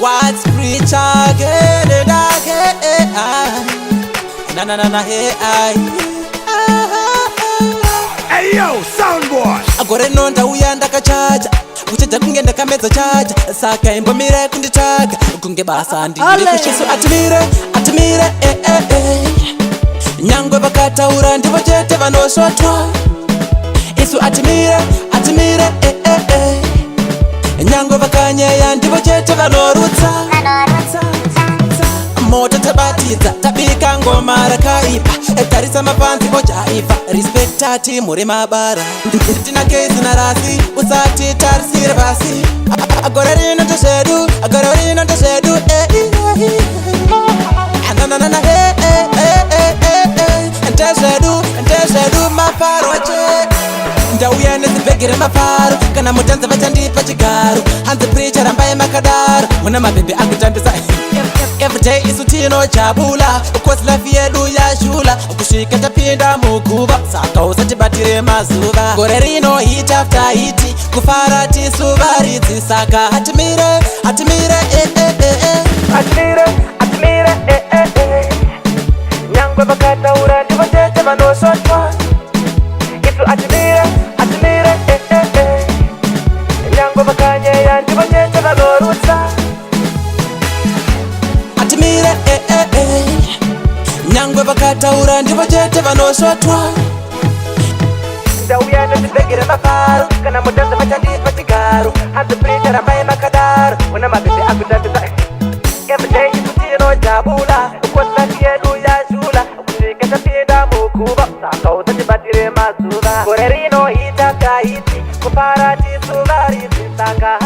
What's preach again and again? Na hey Hey yo, soundboy. agore nonda uya ndakachaja kuchaja kunge ndakamedza chaja saka imbomire kunditsvaga kunge basa ndiri kushisu atimire nyangwe vakataura ndivo chete vanosvotwa isu atimire nyangwe vakanyeya ndivo chete vanorutsa moto tabatidza tabika ngoma rakaipa tarisa mapanzi ojaivha respektati muri mabara tina kezi narasi usati tarisire pasi agore rino ndezvedu ndezvedu mafaro che ndauya nezibhegere mafaro kana mutanza vachandipa chigaro hanzi pricha rambai makadaro muna mabhebhe akutambisa everyday isu tinojabula ukosi life yedu yashula kusvika tapinda muguva saka usatibatire mazuva gore rino hit after hit kufara tisuvaridzi saka atimire nyangwe vakataura ndivo chete vanosvotwa isu atimire nyangwe vakanyeya ndivo chete vanorutsa atimire nyangwe vakataura ndivo chete vanosvotwa ndauya nezibhegere mafaro kana mutanza vachandipa chigaro hanzi pricha rambai makadaro una mabhebhe akutambisa everyday isu tinojabula ukosi yedu yashula kusvika tapinda muguva saka usatibatire mazuva gore rino hit after hit kufara tisuvaridzi saka